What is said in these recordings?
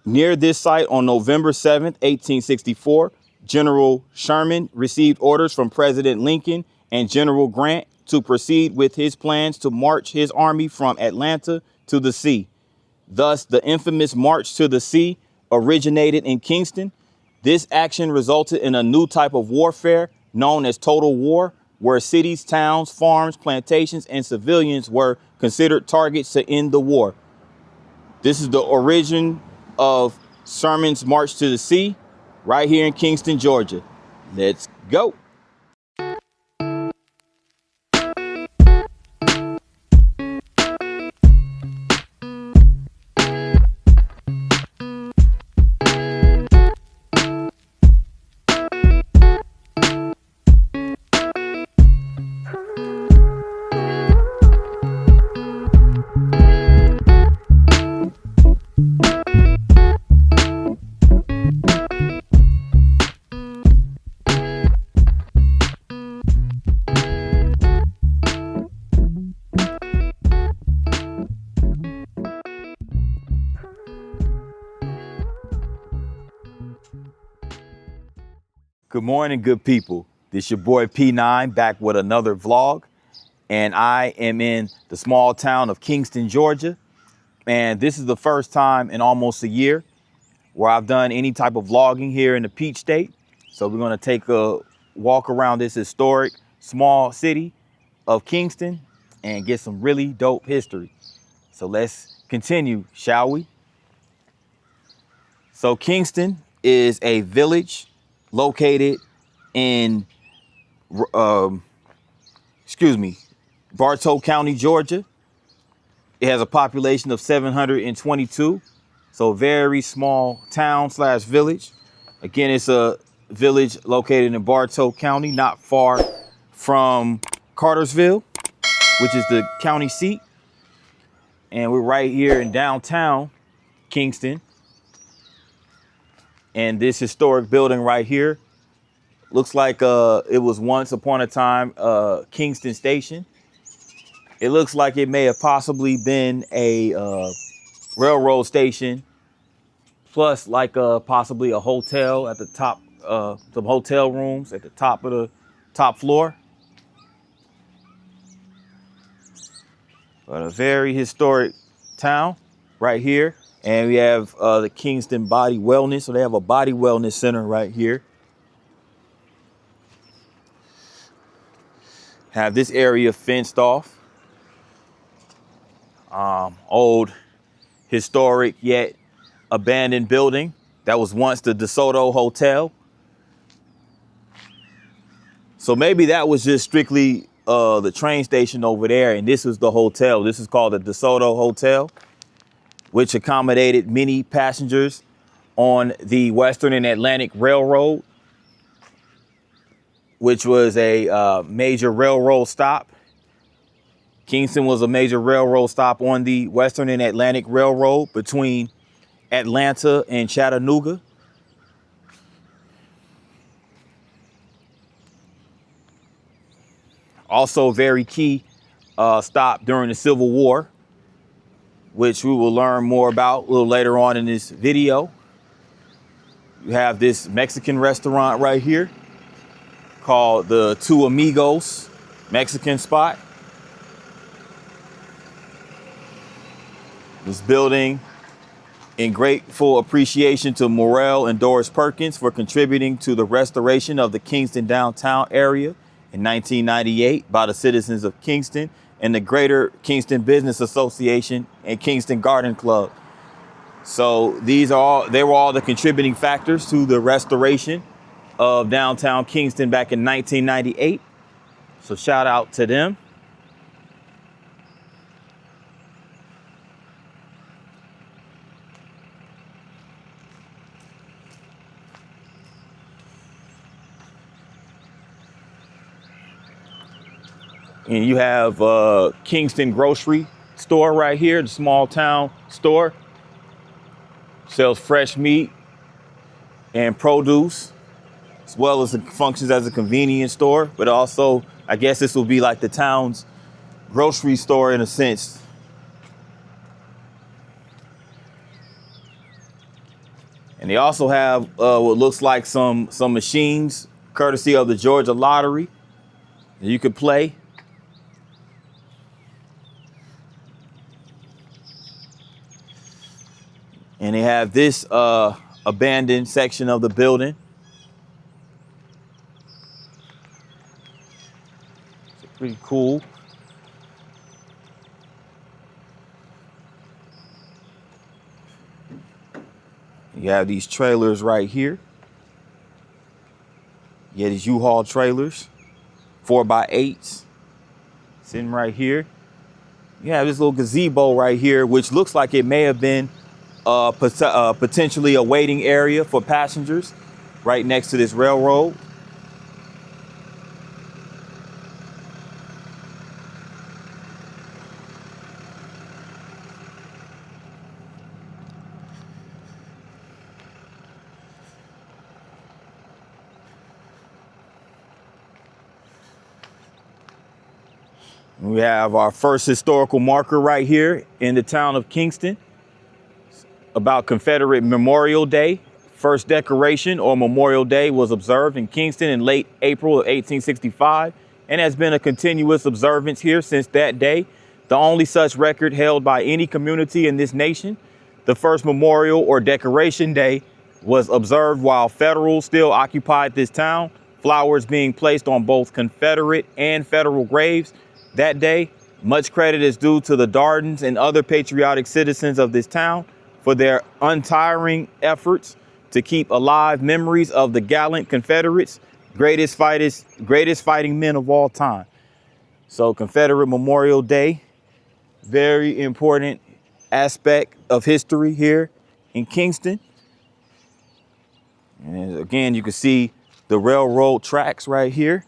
Near this site on November 7th, 1864, General Sherman received orders from President Lincoln and General Grant to proceed with his plans to march his army from Atlanta to the sea. Thus, the infamous March to the Sea originated in Kingston. This action resulted in a new type of warfare known as total war, where cities, towns, farms, plantations, and civilians were considered targets to end the war. This is the origin of Sherman's March to the Sea right here in Kingston, Georgia. Let's go. Good morning, good people. This your boy P9 back with another vlog. And I am in the small town of Kingston, Georgia. And this is the first time in almost a year where I've done any type of vlogging here in the Peach State. So we're gonna take a walk around this historic small city of Kingston and get some really dope history. So let's continue, shall we? So Kingston is a village located in, Bartow County, Georgia. It has a population of 722. So very small town slash village. Again, it's a village located in Bartow County, not far from Cartersville, which is the county seat. And we're right here in downtown Kingston. And this historic building right here looks like it was once upon a time Kingston Station. It looks like it may have possibly been a railroad station, plus like possibly a hotel at the top, some hotel rooms at the top of the top floor. But a very historic town right here. And we have the Kingston Body Wellness. So they have a body wellness center right here. Have this area fenced off. Old, historic, yet abandoned building that was once the DeSoto Hotel. So maybe that was just strictly the train station over there, and this was the hotel. This is called the DeSoto Hotel, which accommodated many passengers on the Western and Atlantic Railroad, which was a major railroad stop. Kingston was a major railroad stop on the Western and Atlantic Railroad between Atlanta and Chattanooga. Also very key stop during the Civil War, which we will learn more about a little later on in this video. You have this Mexican restaurant right here called the Two Amigos Mexican spot. This building in grateful appreciation to Murals and Doris Perkins for contributing to the restoration of the Kingston downtown area in 1998 by the citizens of Kingston and the Greater Kingston Business Association and Kingston Garden Club. So they were all the contributing factors to the restoration of downtown Kingston back in 1998. So shout out to them. And you have Kingston grocery store right here, the small town store. Sells fresh meat and produce, as well as it functions as a convenience store. But also, I guess this will be like the town's grocery store in a sense. And they also have what looks like some machines, courtesy of the Georgia Lottery, that you could play. And they have this abandoned section of the building. It's pretty cool. You have these trailers right here. You have these U-Haul trailers, 4x8s, sitting right here. You have this little gazebo right here, which looks like it may have been potentially a waiting area for passengers right next to this railroad. We have our first historical marker right here in the town of Kingston about Confederate Memorial Day. First decoration or Memorial Day was observed in Kingston in late April of 1865 and has been a continuous observance here since that day, the only such record held by any community in this nation. The first Memorial or Decoration Day was observed while Federals still occupied this town, flowers being placed on both Confederate and Federal graves. That day, much credit is due to the Dardens and other patriotic citizens of this town for their untiring efforts to keep alive memories of the gallant Confederates, greatest fighting men of all time. So Confederate Memorial Day, very important aspect of history here in Kingston. And again, you can see the railroad tracks right here.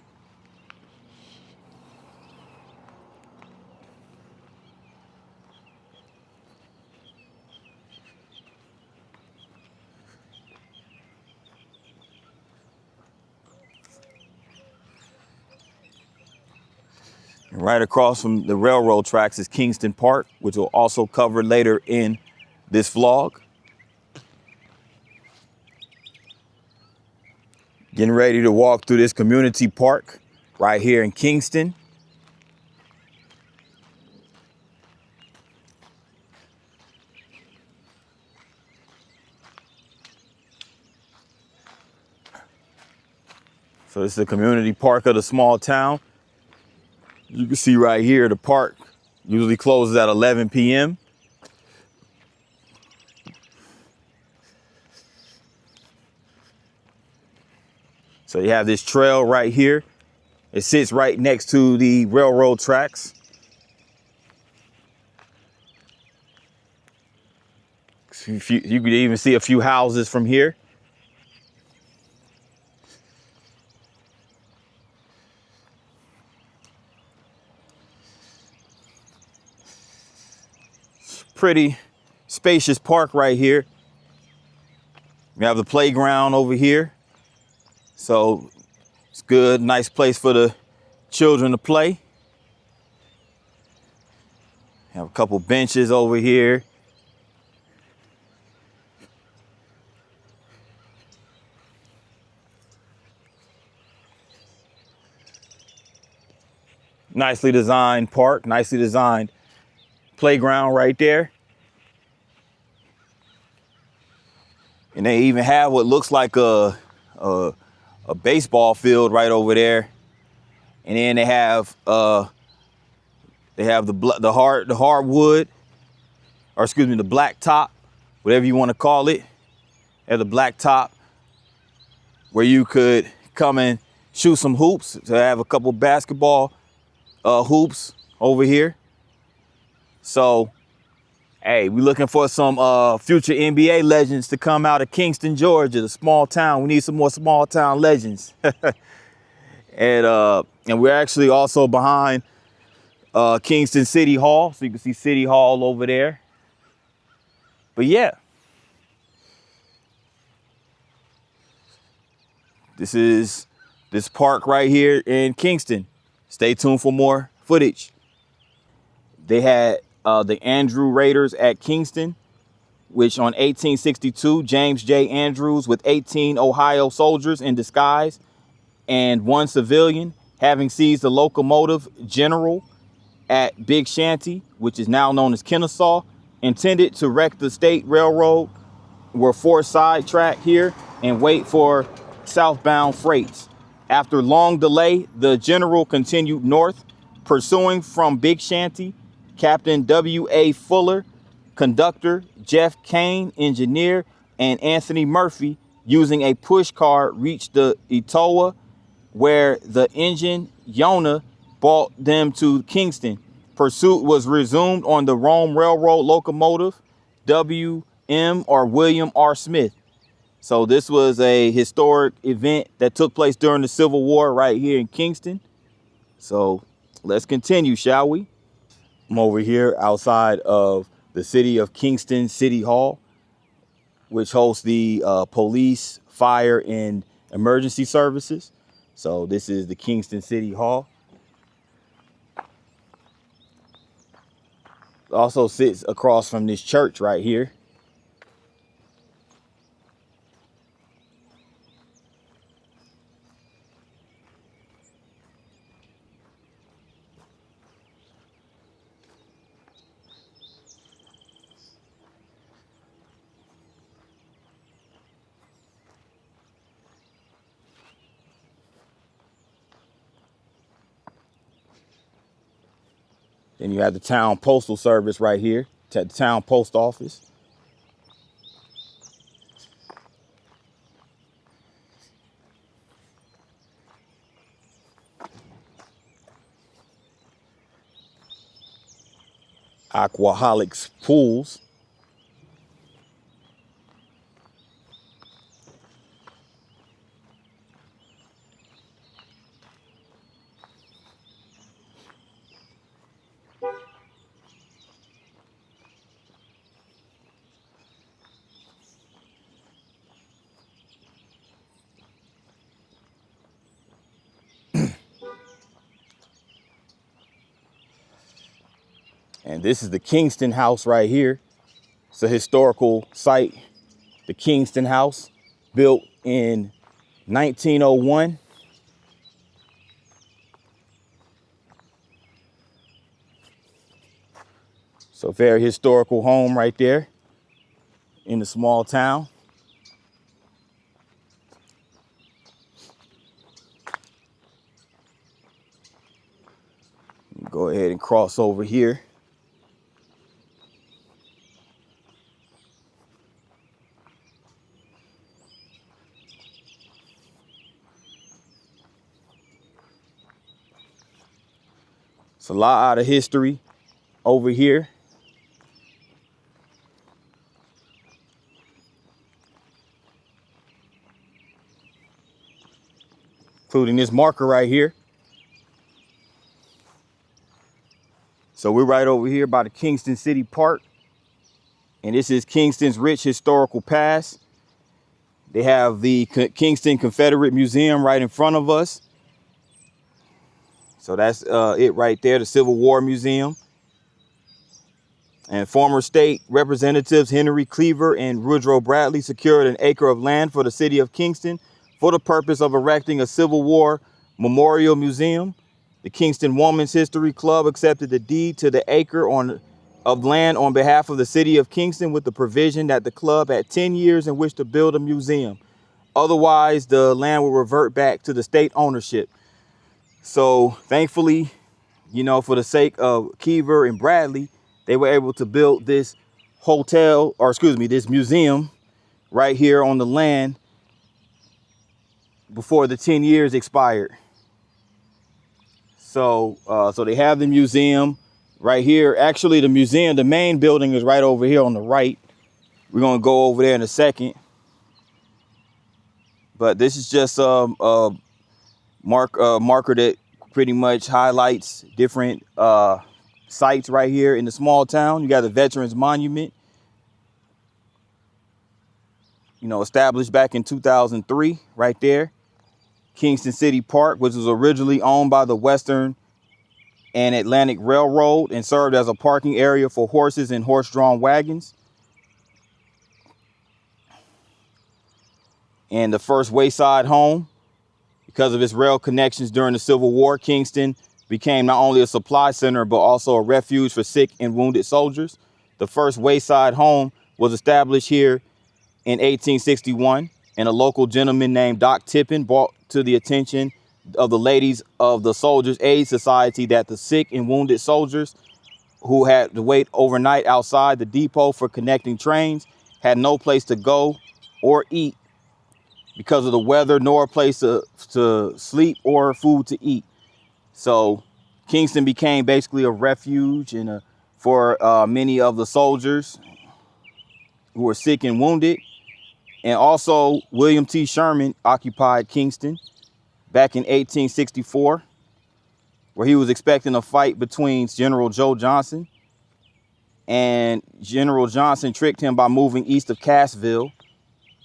And right across from the railroad tracks is Kingston Park, which we'll also cover later in this vlog. Getting ready to walk through this community park right here in Kingston. So this is the community park of the small town. You can see right here, the park usually closes at 11 p.m. So you have this trail right here. It sits right next to the railroad tracks. You could even see a few houses from here. Pretty spacious park right here. We have the playground over here. So it's good, nice place for the children to play. Have a couple benches over here. Nicely designed park, nicely designed playground right there. And they even have what looks like a baseball field right over there. And then they have the hardwood, or excuse me, the black top, whatever you want to call it. They have the black top where you could come and shoot some hoops. So I have a couple basketball hoops over here. So, hey, we're looking for some future NBA legends to come out of Kingston, Georgia, the small town. We need some more small town legends. And we're actually also behind Kingston City Hall. So you can see City Hall over there. But yeah. This is this park right here in Kingston. Stay tuned for more footage. They had the Andrew Raiders at Kingston which on 1862, James J. Andrews with 18 Ohio soldiers in disguise and one civilian, having seized the locomotive General at Big Shanty, which is now known as Kennesaw, intended to wreck the state railroad, were forced sidetracked here and wait for southbound freights. After long delay, the General continued north, pursuing from Big Shanty. Captain W.A. Fuller, conductor Jeff Kane, engineer, and Anthony Murphy, using a push car, reached the Etowah, where the engine Yonah brought them to Kingston. Pursuit was resumed on the Rome Railroad locomotive W.M. or William R. Smith. So this was a historic event that took place during the Civil War right here in Kingston. So let's continue, shall we? I'm over here outside of the city of Kingston City Hall, which hosts the police, fire, and emergency services. So this is the Kingston City Hall. It also sits across from this church right here. Then you have the town postal service right here, the town post office. Aquaholics pools. And this is the Kingston House right here. It's a historical site. The Kingston House, built in 1901. So very historical home right there in the small town. Go ahead and cross over here. It's a lot of history over here. Including this marker right here. So we're right over here by the Kingston City Park. And this is Kingston's rich historical past. They have the Kingston Confederate Museum right in front of us. So that's it right there, the Civil War Museum. And former state representatives Henry Cleaver and Woodrow Bradley secured an acre of land for the city of Kingston for the purpose of erecting a Civil War Memorial Museum. The Kingston Women's History Club accepted the deed to the acre of land on behalf of the city of Kingston, with the provision that the club had 10 years in which to build a museum. Otherwise, the land will revert back to the state ownership. So thankfully, you know, for the sake of Cleaver and Bradley, they were able to build this this museum right here on the land before the 10 years expired. So they have the museum right here. Actually, the museum, the main building is right over here on the right. We're going to go over there in a second. But this is just a marker that pretty much highlights different sites right here in the small town. You got the Veterans Monument, you know, established back in 2003 right there. Kingston City Park, which was originally owned by the Western and Atlantic Railroad and served as a parking area for horses and horse-drawn wagons. And the first wayside home, because of its rail connections during the Civil War, Kingston became not only a supply center, but also a refuge for sick and wounded soldiers. The first wayside home was established here in 1861, and a local gentleman named Doc Tippin brought to the attention of the ladies of the Soldiers' Aid Society that the sick and wounded soldiers who had to wait overnight outside the depot for connecting trains had no place to go or eat because of the weather, nor a place to sleep or food to eat. So Kingston became basically a refuge and for many of the soldiers who were sick and wounded. And also William T. Sherman occupied Kingston back in 1864, where he was expecting a fight between General Joe Johnson, and General Johnson tricked him by moving east of Cassville.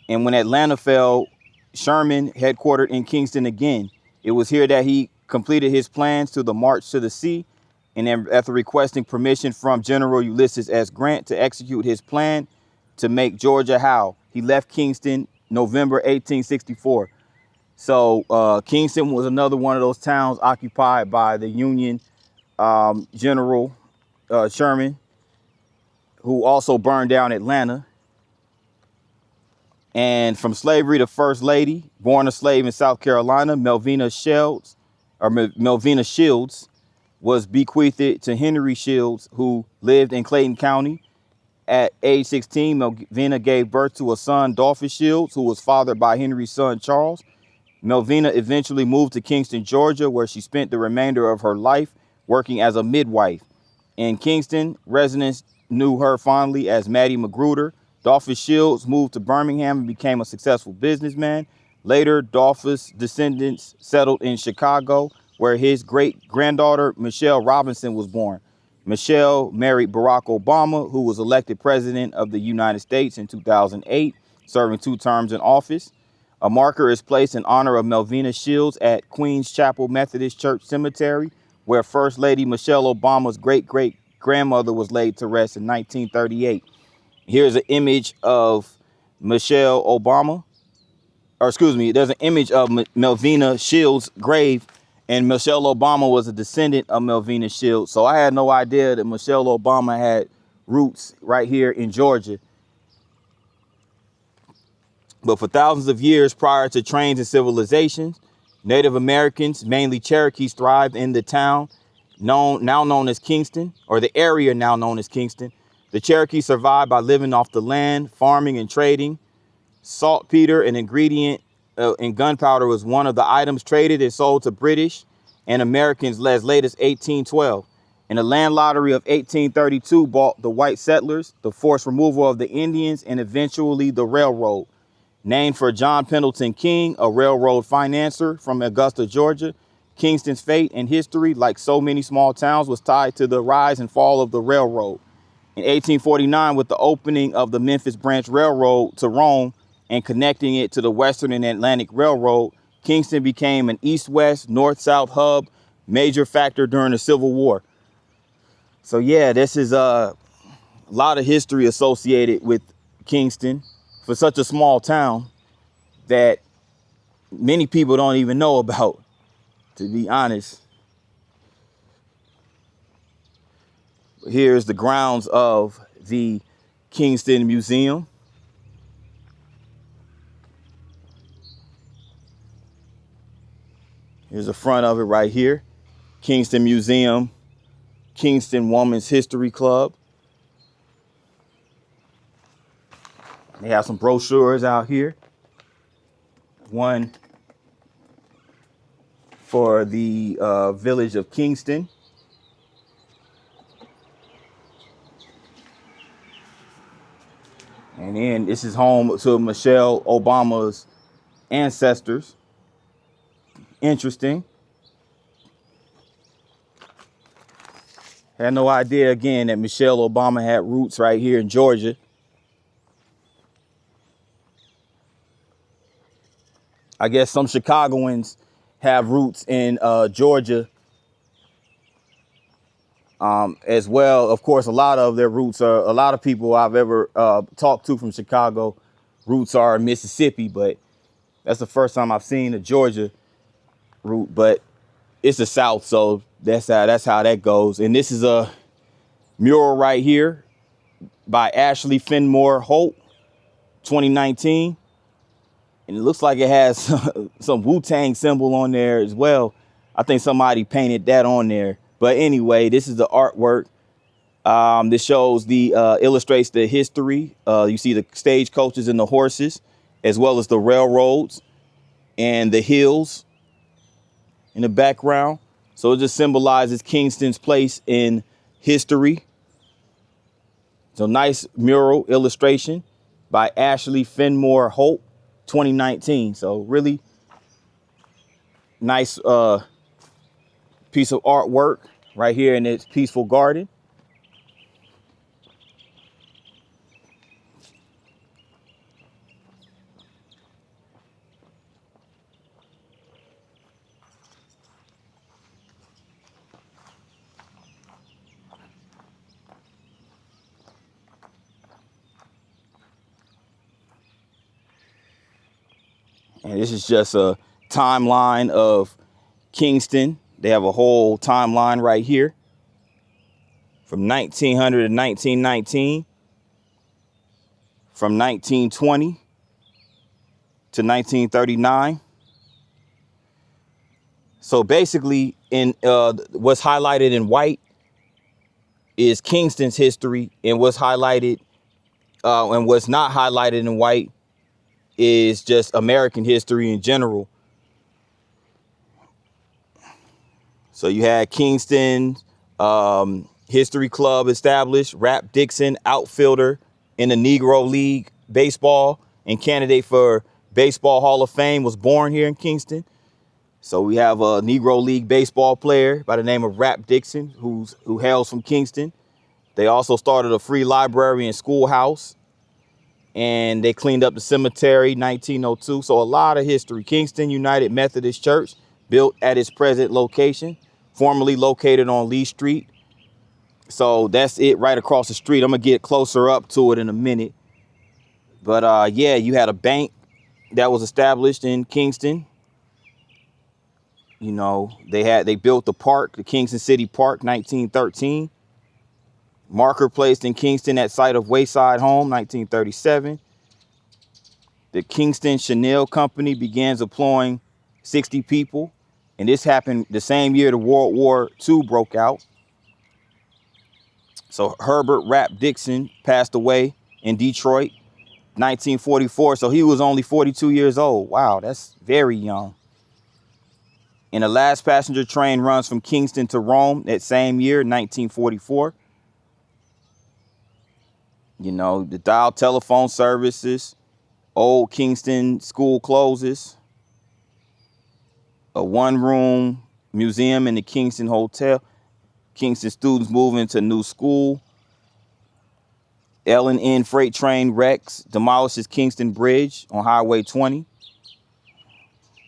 And when Atlanta fell, Sherman headquartered in Kingston again. It was here that he completed his plans to the march to the sea, and then after requesting permission from General Ulysses S. Grant to execute his plan to make Georgia howl, he left Kingston November 1864. So Kingston was another one of those towns occupied by the Union General Sherman, who also burned down Atlanta. And from slavery to First Lady, born a slave in South Carolina, Melvina Shields was bequeathed to Henry Shields, who lived in Clayton County. At age 16, Melvina gave birth to a son, Dolphus Shields, who was fathered by Henry's son, Charles. Melvina eventually moved to Kingston, Georgia, where she spent the remainder of her life working as a midwife. In Kingston, residents knew her fondly as Maddie Magruder. Dolphus Shields moved to Birmingham and became a successful businessman. Later, Dolphus' descendants settled in Chicago, where his great-granddaughter, Michelle Robinson, was born. Michelle married Barack Obama, who was elected president of the United States in 2008, serving 2 terms in office. A marker is placed in honor of Melvina Shields at Queens Chapel Methodist Church Cemetery, where First Lady Michelle Obama's great-great-grandmother was laid to rest in 1938. Here's an image of Michelle Obama, or excuse me, there's an image of Melvina Shields' grave, and Michelle Obama was a descendant of Melvina Shields. So I had no idea that Michelle Obama had roots right here in Georgia. But for thousands of years prior to trains and civilizations, Native Americans, mainly Cherokees, thrived in the town now known as Kingston, or the area now known as Kingston. The Cherokees survived by living off the land, farming and trading. Saltpeter, an ingredient in gunpowder, was one of the items traded and sold to British and Americans as late as 1812. And the land lottery of 1832 bought the white settlers, the forced removal of the Indians, and eventually the railroad. Named for John Pendleton King, a railroad financier from Augusta, Georgia, Kingston's fate and history, like so many small towns, was tied to the rise and fall of the railroad. In 1849, with the opening of the Memphis Branch Railroad to Rome and connecting it to the Western and Atlantic Railroad, Kingston became an east-west, north-south hub, major factor during the Civil War. So yeah, this is a lot of history associated with Kingston for such a small town that many people don't even know about, to be honest. Here's the grounds of the Kingston Museum. Here's the front of it right here. Kingston Museum, Kingston Women's History Club. They have some brochures out here. One for the village of Kingston. And then this is home to Michelle Obama's ancestors. Interesting. Had no idea, again, that Michelle Obama had roots right here in Georgia. I guess some Chicagoans have roots in Georgia as well. Of course, a lot of their roots are, a lot of people I've ever talked to from Chicago, roots are in Mississippi, but That's the first time I've seen a Georgia route, but it's the South, so that's how that goes. And this is a mural right here by Ashley Fenmore Holt, 2019. And it looks like it has some Wu-Tang symbol on there as well. I think somebody painted that on there. But anyway, this is the artwork. This shows illustrates the history. You see the stagecoaches and the horses, as well as the railroads and the hills in the background. So it just symbolizes Kingston's place in history. So nice mural illustration by Ashley Fenmore Holt, 2019. So really nice piece of artwork right here in its peaceful garden. And this is just a timeline of Kingston. They have a whole timeline right here from 1900 to 1919, from 1920 to 1939. So basically, in what's highlighted in white is Kingston's history, and what's highlighted and what's not highlighted in white is just American history in general. So you had Kingston History Club established, Rap Dixon, outfielder in the Negro League baseball and candidate for Baseball Hall of Fame, was born here in Kingston. So we have a Negro League baseball player by the name of Rap Dixon, who hails from Kingston. They also started a free library and schoolhouse, and they cleaned up the cemetery, 1902. So a lot of history. Kingston United Methodist Church, built at its present location, formerly located on Lee Street. So that's it right across the street. I'm going to get closer up to it in a minute. But yeah, you had a bank that was established in Kingston. You know, they built the park, the Kingston City Park, 1913. Marker placed in Kingston at site of Wayside Home, 1937. The Kingston Chanel Company began employing 60 people. And this happened the same year the World War II broke out. So Herbert Rap Dixon passed away in Detroit, 1944. So he was only 42 years old. Wow, that's very young. And the last passenger train runs from Kingston to Rome that same year, 1944. You know, the dial telephone services, old Kingston school closes, a one-room museum in the Kingston Hotel. Kingston students move into new school. L&N freight train wrecks, demolishes Kingston Bridge on Highway 20.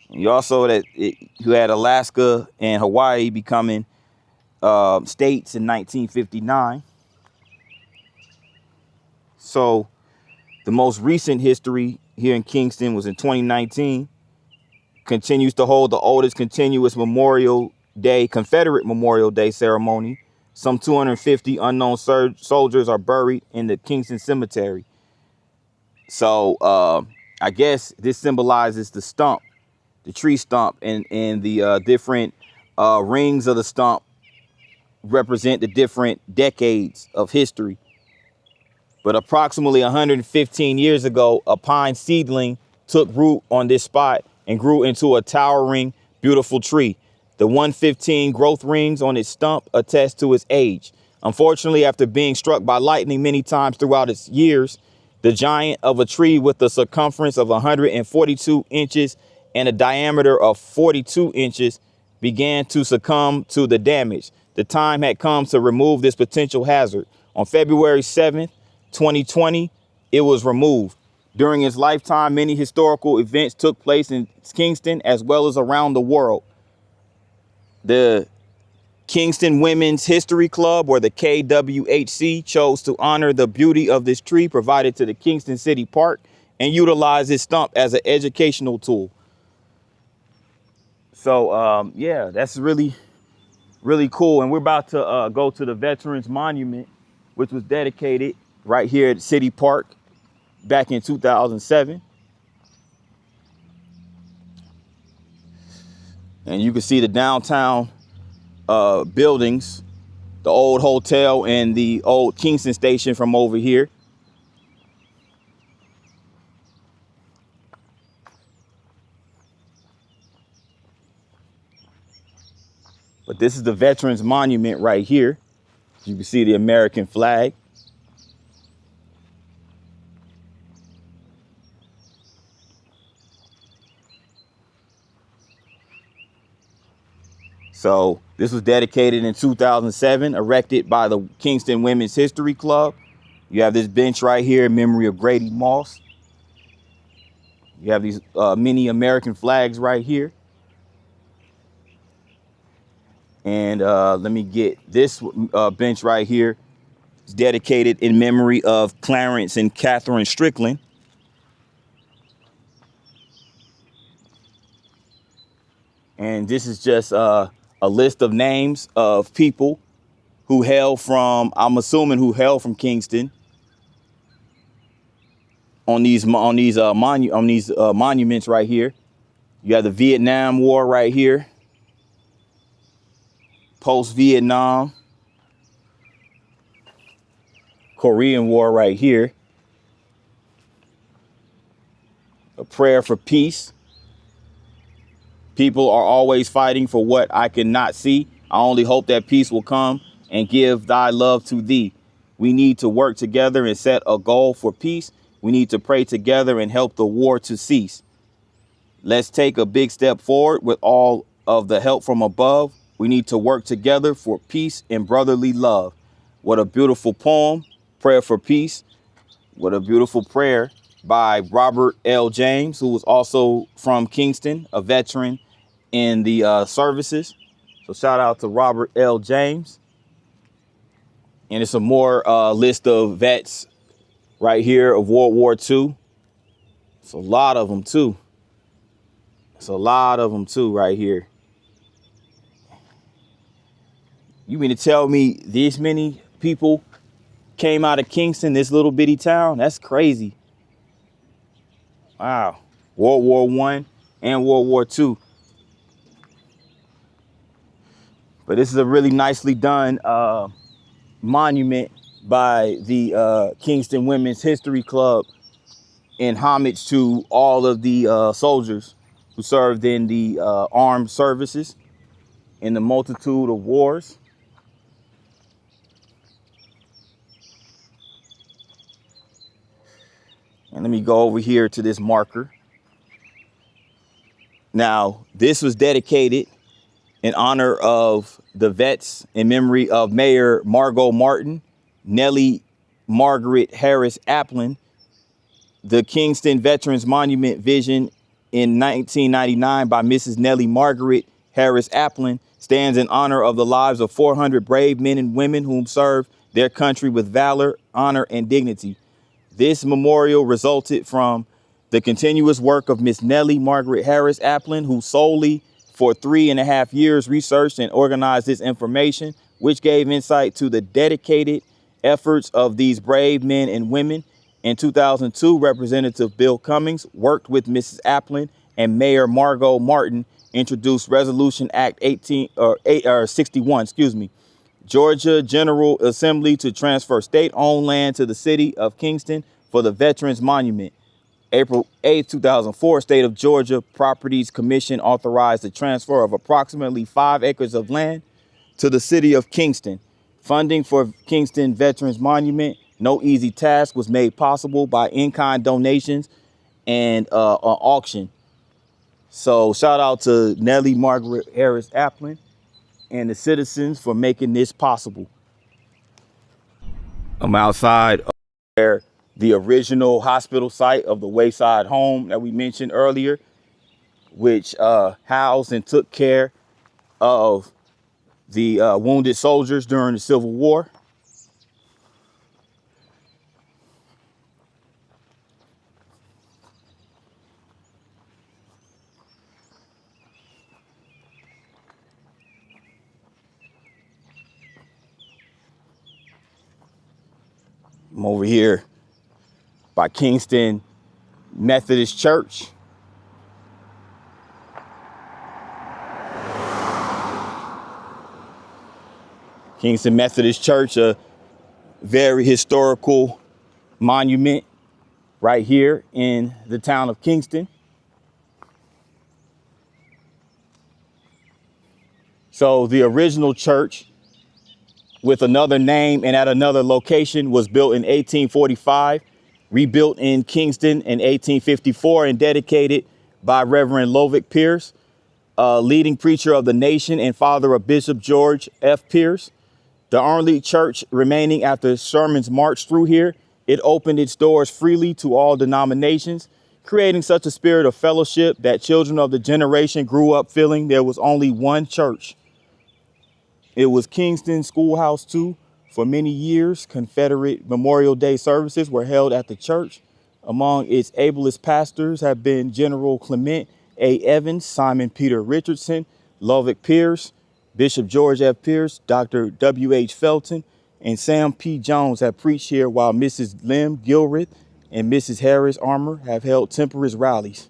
And you also you had Alaska and Hawaii becoming states in 1959. So the most recent history here in Kingston was in 2019. Continues to hold the oldest continuous Memorial Day, Confederate Memorial Day ceremony. Some 250 unknown soldiers are buried in the Kingston Cemetery. So I guess this symbolizes the stump, the tree stump, and the different rings of the stump represent the different decades of history. But approximately 115 years ago, a pine seedling took root on this spot and grew into a towering, beautiful tree. The 115 growth rings on its stump attest to its age. Unfortunately, after being struck by lightning many times throughout its years, the giant of a tree with a circumference of 142 inches and a diameter of 42 inches began to succumb to the damage. The time had come to remove this potential hazard. On February 7th, 2020, it was removed. During his lifetime, many historical events took place in Kingston as well as around the world. The Kingston Women's History Club, or the KWHC, chose to honor the beauty of this tree provided to the Kingston City Park and utilize this stump as an educational tool. So yeah, that's really, really cool. And we're about to go to the Veterans Monument, which was dedicated right here at City Park back in 2007. And you can see the downtown buildings, the old hotel and the old Kingston station from over here. But this is the Veterans Monument right here. You can see the American flag. So this was dedicated in 2007, erected by the Kingston Women's History Club. You have this bench right here in memory of Grady Moss. You have these mini American flags right here. And let me get this bench right here. It's dedicated in memory of Clarence and Catherine Strickland. And this is just a list of names of people who hail from, I'm assuming, who hail from Kingston on these monuments right here. You have the Vietnam War right here, post-Vietnam, Korean War right here, a prayer for peace. People are always fighting for what I cannot see. I only hope that peace will come and give thy love to thee. We need to work together and set a goal for peace. We need to pray together and help the war to cease. Let's take a big step forward with all of the help from above. We need to work together for peace and brotherly love. What a beautiful poem, Prayer for Peace. What a beautiful prayer by Robert L. James, who was also from Kingston, a veteran in the services. So shout out to Robert L. James. And it's a more list of vets right here of World War II. It's a lot of them too. It's a lot of them too right here. You mean to tell me this many people came out of Kingston, this little bitty town? That's crazy. Wow. World War I and World War II. But this is a really nicely done monument by the Kingston Women's History Club in homage to all of the soldiers who served in the armed services in the multitude of wars. And let me go over here to this marker. Now, this was dedicated in honor of the vets in memory of Mayor Margot Martin, Nellie Margaret Harris Applin. The Kingston Veterans Monument vision in 1999 by Mrs. Nellie Margaret Harris Applin stands in honor of the lives of 400 brave men and women whom served their country with valor, honor, and dignity. This memorial resulted from the continuous work of Miss Nellie Margaret Harris Applin, who solely for 3.5 years researched and organized this information, which gave insight to the dedicated efforts of these brave men and women. In 2002, Representative Bill Cummings worked with Mrs. Applin and Mayor Margot Martin introduced Resolution Act 61, Georgia General Assembly to transfer state-owned land to the city of Kingston for the Veterans Monument. April 8, 2004, State of Georgia Properties Commission authorized the transfer of approximately 5 acres of land to the city of Kingston. Funding for Kingston Veterans Monument, no easy task, was made possible by in-kind donations and an auction. So shout out to Nellie Margaret Harris Applin and the citizens for making this possible. I'm outside of where the original hospital site of the Wayside Home that we mentioned earlier, which housed and took care of the wounded soldiers during the Civil War. I'm over here by Kingston Methodist Church. Kingston Methodist Church, a very historical monument right here in the town of Kingston. So the original church with another name and at another location was built in 1845, rebuilt in Kingston in 1854 and dedicated by Reverend Lovick Pierce, a leading preacher of the nation and father of Bishop George F. Pierce. The only church remaining after Sherman's march through here, it opened its doors freely to all denominations, creating such a spirit of fellowship that children of the generation grew up feeling there was only one church. It was Kingston Schoolhouse 2 for many years. Confederate Memorial Day services were held at the church. Among its ablest pastors have been General Clement A. Evans, Simon Peter Richardson, Lovick Pierce, Bishop George F. Pierce, Dr. W. H. Felton, and Sam P. Jones have preached here, while Mrs. Lim Gilreth and Mrs. Harris Armour have held temperance rallies.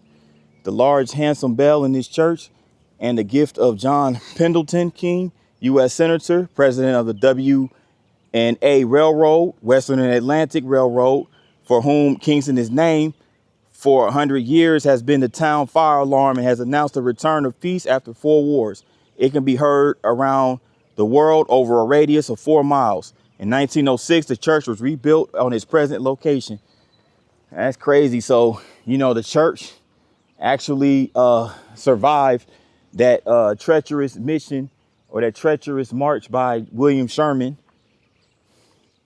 The large handsome bell in this church and the gift of John Pendleton King, U.S. Senator, President of the W&A Railroad, Western and Atlantic Railroad, for whom Kingston is named, for 100 years has been the town fire alarm and has announced the return of peace after 4 wars. It can be heard around the world over a radius of 4 miles. In 1906, the church was rebuilt on its present location. That's crazy. So, you know, the church actually survived that treacherous mission or that treacherous march by William Sherman.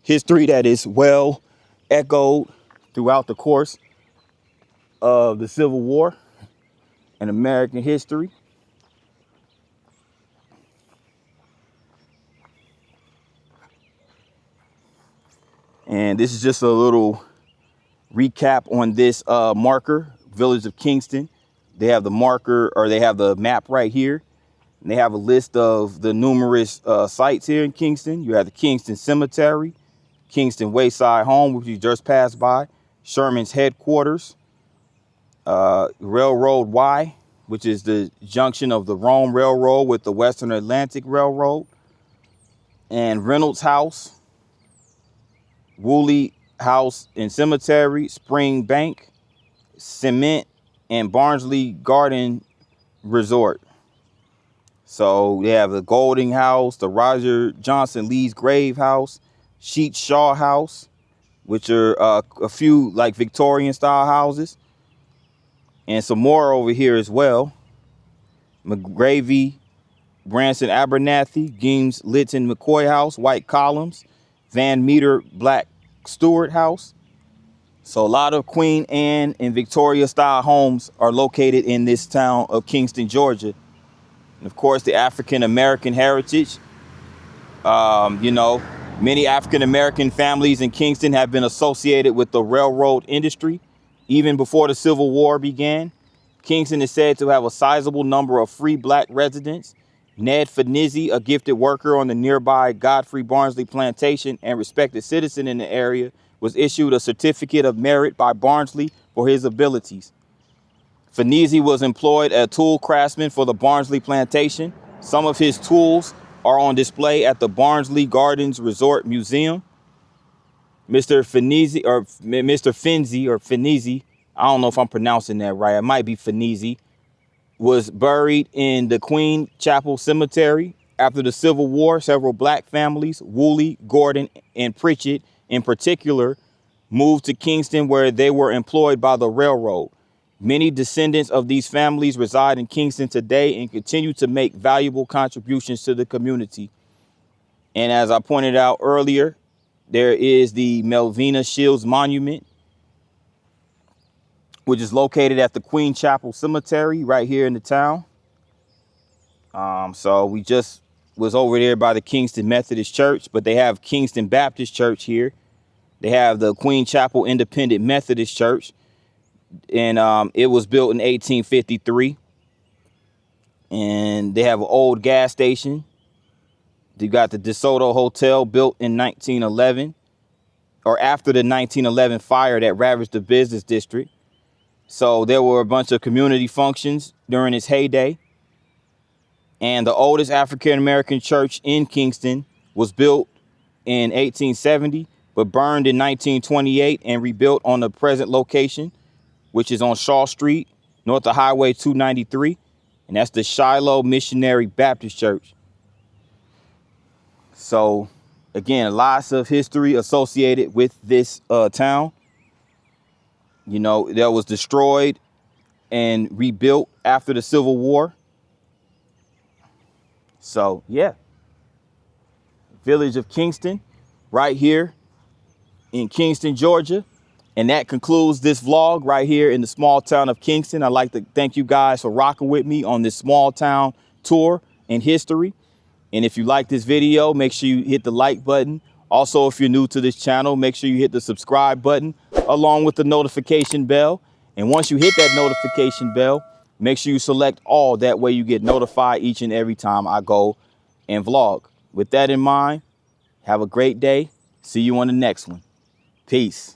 History that is well echoed throughout the course of the Civil War and American history. And this is just a little recap on this marker, Village of Kingston. They have the marker, or they have the map right here. And they have a list of the numerous sites here in Kingston. You have the Kingston Cemetery, Kingston Wayside Home, which you just passed by, Sherman's headquarters, Railroad Y, which is the junction of the Rome Railroad with the Western Atlantic Railroad, and Reynolds House, Woolley House and Cemetery, Spring Bank, Cement, and Barnsley Garden Resort. So they have the Golding House, the Roger Johnson Lee's Grave House, Sheet Shaw House, which are a few like Victorian style houses, and some more over here as well. McGravy, Branson Abernathy, Geames Litton McCoy House, White Columns, Van Meter Black Stewart House. So a lot of Queen Anne and Victoria style homes are located in this town of Kingston, Georgia. And of course, the African American heritage. You know, many African American families in Kingston have been associated with the railroad industry even before the Civil War began. Kingston is said to have a sizable number of free black residents. Ned Finizzi, a gifted worker on the nearby Godfrey Barnsley plantation and respected citizen in the area, was issued a certificate of merit by Barnsley for his abilities. Finizzi was employed as a tool craftsman for the Barnsley plantation. Some of his tools are on display at the Barnsley Gardens Resort Museum. Mr. Finizzi, or Mr. Finzi, or Finizzi, I don't know if I'm pronouncing that right. It might be Finizzi, was buried in the Queen Chapel Cemetery. After the Civil War, several black families, Woolley, Gordon, and Pritchett in particular, moved to Kingston, where they were employed by the railroad. Many descendants of these families reside in Kingston today and continue to make valuable contributions to the community. And as I pointed out earlier, there is the Melvina Shields Monument, which is located at the Queen Chapel Cemetery right here in the town. So we just was over there by the Kingston Methodist Church, but they have Kingston Baptist Church here. They have the Queen Chapel Independent Methodist Church, and it was built in 1853. And they have an old gas station. You got the DeSoto Hotel, built in 1911, or after the 1911 fire that ravaged the business district. So there were a bunch of community functions during its heyday. And the oldest African-American church in Kingston was built in 1870, but burned in 1928 and rebuilt on the present location, which is on Shaw Street, north of Highway 293. And that's the Shiloh Missionary Baptist Church. So, again, lots of history associated with this town. You know, that was destroyed and rebuilt after the Civil War. So, yeah. Village of Kingston, right here in Kingston, Georgia. And that concludes this vlog right here in the small town of Kingston. I'd like to thank you guys for rocking with me on this small town tour in history. And if you like this video, make sure you hit the like button. Also, if you're new to this channel, make sure you hit the subscribe button along with the notification bell. And once you hit that notification bell, make sure you select all. That way you get notified each and every time I go and vlog. With that in mind, have a great day. See you on the next one. Peace.